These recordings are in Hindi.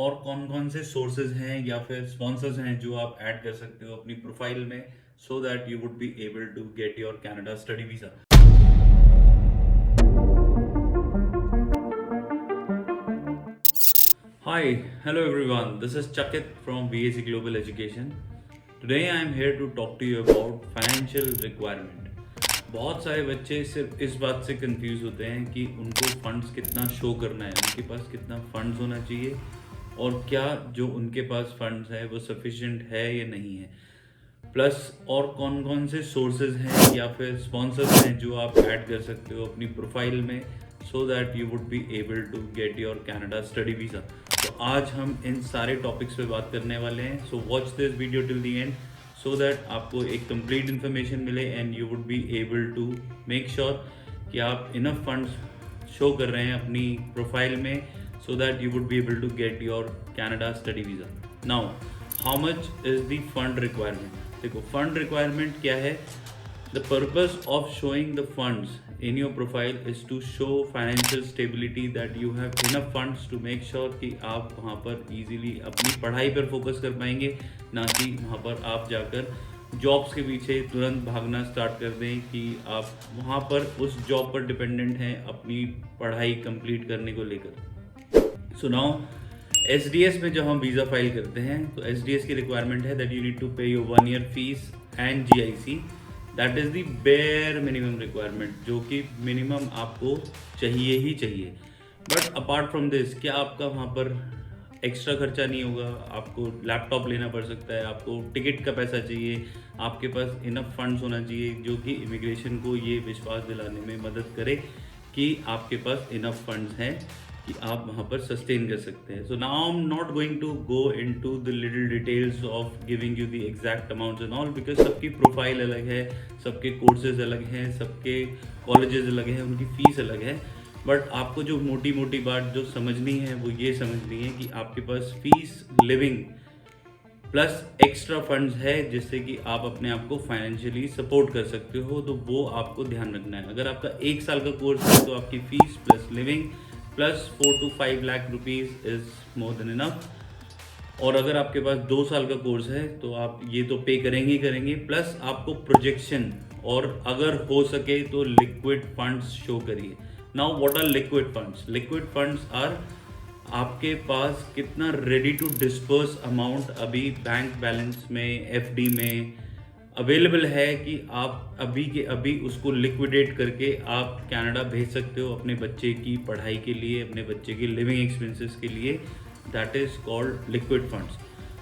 और कौन कौन से सोर्सेज हैं या फिर स्पॉन्सर्स हैं जो आप ऐड कर सकते हो अपनी प्रोफाइल में so that you would be able to get your Canada study visa. Hi, hello everyone. This is Chakit from BAC Global Education. Today I am here to talk to you about financial requirement. बहुत सारे बच्चे सिर्फ इस बात से कंफ्यूज होते हैं कि उनको फंड्स कितना शो करना है, उनके पास कितना फंड्स होना चाहिए और क्या जो उनके पास फंड्स है वो सफिशिएंट है या नहीं है। प्लस और कौन कौन से सोर्सेज हैं या फिर स्पॉन्सर्स हैं जो आप ऐड कर सकते हो अपनी प्रोफाइल में so that you would be able to get your Canada study visa. तो आज हम इन सारे टॉपिक्स पे बात करने वाले हैं। So watch this video till the end so that आपको एक कंप्लीट इन्फॉर्मेशन मिले and you would be able to make sure कि आप इनफ फंड्स शो कर रहे हैं अपनी प्रोफाइल में so that you would be able to get your Canada study visa. Now how much is the fund requirement. देखो फंड रिक्वायरमेंट क्या है। The purpose of showing the funds in your profile is to show financial stability that you have enough funds to make sure कि आप वहाँ पर easily अपनी पढ़ाई पर फोकस कर पाएंगे, ना कि वहाँ पर आप जाकर जॉब्स के पीछे तुरंत भागना स्टार्ट कर दें कि आप वहाँ पर उस जॉब पर डिपेंडेंट हैं अपनी पढ़ाई कंप्लीट करने को लेकर। सो नाउ SDS में जब हम वीज़ा फाइल करते हैं तो SDS की रिक्वायरमेंट है दैट यू नीड टू पे your 1 year fees and GIC। That is the bare minimum requirement जो कि मिनिमम आपको चाहिए ही चाहिए। बट अपार्ट फ्रॉम दिस क्या आपका वहाँ पर एक्स्ट्रा खर्चा नहीं होगा। आपको लैपटॉप लेना पड़ सकता है, आपको टिकट का पैसा चाहिए, आपके पास इनफ फंड्स होना चाहिए जो कि इमिग्रेशन को ये विश्वास दिलाने में मदद करे कि आपके पास इनफ फंड्स हैं कि आप वहाँ पर सस्टेन कर सकते हैं। So now I am not going to go into the little details of giving you the exact amounts and all because सबकी प्रोफाइल अलग है, सबके कोर्सेज अलग हैं, सबके कॉलेजेस अलग हैं, उनकी फ़ीस अलग है। बट आपको जो मोटी मोटी बात जो समझनी है वो ये समझनी है कि आपके पास fees, living plus extra funds है जिससे कि आप अपने आप को फाइनेंशियली सपोर्ट कर सकते हो। तो वो आपको ध्यान रखना है। अगर आपका 1 साल का कोर्स है तो आपकी fees plus living plus 4 to 5 lakh rupees is more than enough. और अगर आपके पास 2 साल का कोर्स है तो आप ये तो पे करेंगे ही करेंगे, प्लस आपको प्रोजेक्शन और अगर हो सके तो लिक्विड फंड्स शो करिए। Now what are liquid funds. Liquid funds are आपके पास कितना रेडी टू डिस्पर्स अमाउंट अभी बैंक बैलेंस में, FD में अवेलेबल है कि आप अभी के अभी उसको लिक्विडेट करके आप कनाडा भेज सकते हो अपने बच्चे की पढ़ाई के लिए, अपने बच्चे की लिविंग एक्सपेंसेस के लिए। That is called liquid funds.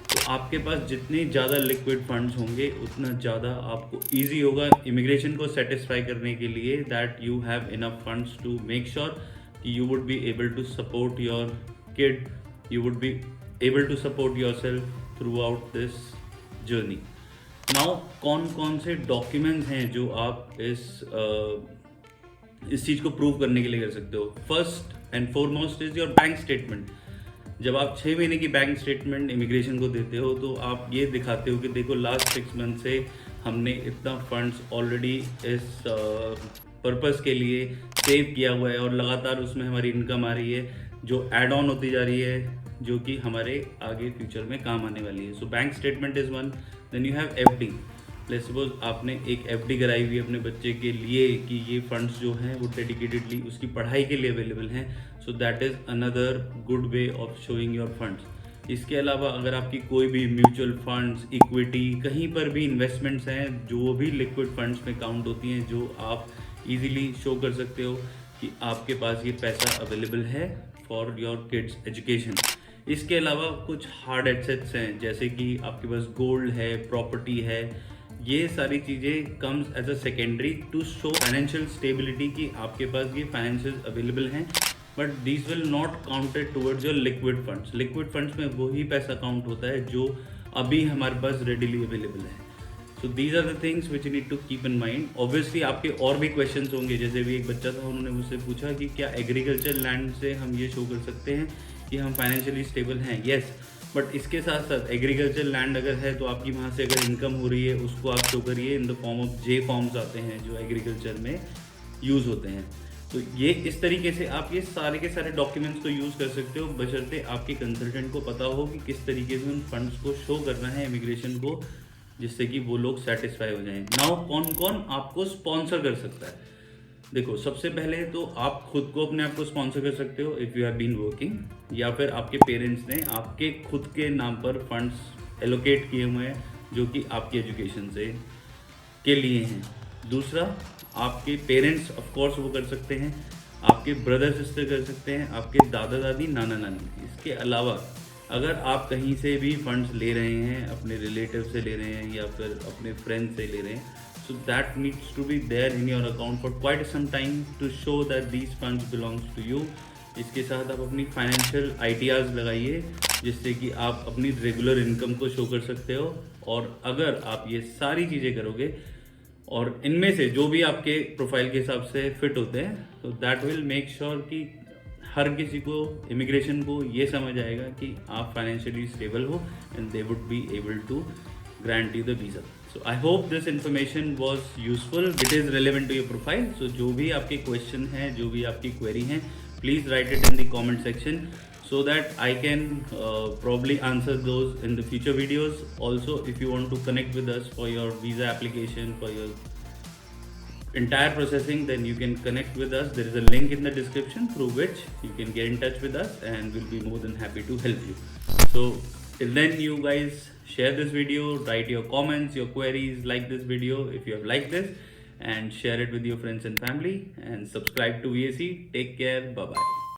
तो आपके पास जितने ज़्यादा लिक्विड फंड्स होंगे उतना ज़्यादा आपको ईजी होगा इमिग्रेशन को सेटिस्फाई करने के लिए that you have enough funds to make sure कि you would be able to support your kid, you would be able to support yourself throughout this journey. Now कौन कौन से डॉक्यूमेंट्स हैं जो आप इस चीज़ को प्रूव करने के लिए कर सकते हो। First and foremost is your bank statement. जब आप 6 महीने की बैंक स्टेटमेंट इमिग्रेशन को देते हो तो आप ये दिखाते हो कि देखो लास्ट 6 मंथ से हमने इतना फंड्स ऑलरेडी इस पर्पस के लिए सेव किया हुआ है और लगातार उसमें हमारी इनकम आ रही है जो ऐड ऑन होती जा रही है जो कि हमारे आगे फ्यूचर में काम आने वाली है। सो bank statement is one. Then you have FD। Let's suppose आपने एक FD कराई हुई है अपने बच्चे के लिए कि ये फंड्स जो हैं वो डेडिकेटेडली उसकी पढ़ाई के लिए अवेलेबल हैं। So that is another good way of showing your funds. इसके अलावा अगर आपकी कोई भी म्यूचुअल फंड्स, इक्विटी, कहीं पर भी इन्वेस्टमेंट्स हैं जो भी लिक्विड फंड्स में काउंट होती हैं जो आप इजीली शो कर सकते हो कि आपके पास ये पैसा अवेलेबल है फॉर योर किड्स एजुकेशन। इसके अलावा कुछ हार्ड एसेट्स हैं जैसे कि आपके पास गोल्ड है, प्रॉपर्टी है, ये सारी चीज़ें comes as a secondary to show financial stability कि आपके पास ये फाइनेंसेस अवेलेबल हैं। But this will not counted towards your liquid funds. Liquid funds में वही पैसा काउंट होता है जो अभी हमारे पास रेडिली अवेलेबल है। So these are the things which you need to keep in mind. Obviously आपके और भी क्वेश्चंस होंगे, जैसे भी एक बच्चा था उन्होंने मुझसे पूछा कि क्या एग्रीकल्चर लैंड से हम ये शो कर सकते हैं कि हम फाइनेंशियली स्टेबल हैं। येस, बट इसके साथ साथ एग्रीकल्चर लैंड अगर है तो आपकी वहाँ से अगर इनकम हो रही है उसको आप शो करिए in the form of J forms आते हैं जो एग्रीकल्चर में यूज़ होते हैं। तो ये इस तरीके से आप ये सारे के सारे डॉक्यूमेंट्स को यूज़ कर सकते हो, बशर्ते आपके कंसल्टेंट को पता हो कि किस तरीके से उन फंड्स को शो करना है इमिग्रेशन को, जिससे कि वो लोग सेटिस्फाई हो जाएं। नाउ कौन कौन आपको स्पॉन्सर कर सकता है? देखो, सबसे पहले तो आप खुद को अपने आप को स्पॉन्सर कर सकते हो if you have been working, या फिर आपके पेरेंट्स ने आपके खुद के नाम पर फंड्स एलोकेट किए हुए हैं जो कि आपकी एजुकेशन से के लिए हैं। दूसरा, आपके पेरेंट्स ऑफ कोर्स वो कर सकते हैं, आपके ब्रदर सिस्टर कर सकते हैं, आपके दादा दादी नाना नानी। इसके अलावा अगर आप कहीं से भी फंड्स ले रहे हैं, अपने रिलेटिव से ले रहे हैं या फिर अपने फ्रेंड से ले रहे हैं, so that needs to be there in your account for quite some time to show that these funds belongs to you. इसके साथ आप अपनी फाइनेंशियल आइडियाज़ लगाइए जिससे कि आप अपनी रेगुलर इनकम को शो कर सकते हो। और अगर आप ये सारी चीज़ें करोगे और इनमें से जो भी आपके प्रोफाइल के हिसाब से फिट होते हैं, तो दैट विल मेक श्योर कि हर किसी को, इमिग्रेशन को ये समझ आएगा कि आप फाइनेंशियली स्टेबल हो and they would be able to grant you the visa. So I hope this information was useful. It is relevant to your profile. So जो भी आपके question हैं, जो भी आपकी query हैं, please write it in the comment section so that I can probably answer those in the future videos. Also, if you want to connect with us for your visa application, for your entire processing, then you can connect with us. There is a link in the description through which you can get in touch with us and we'll be more than happy to help you. So till then, you guys share this video, write your comments, your queries, like this video if you have liked this, and share it with your friends and family, and subscribe to VAC. Take care. Bye bye.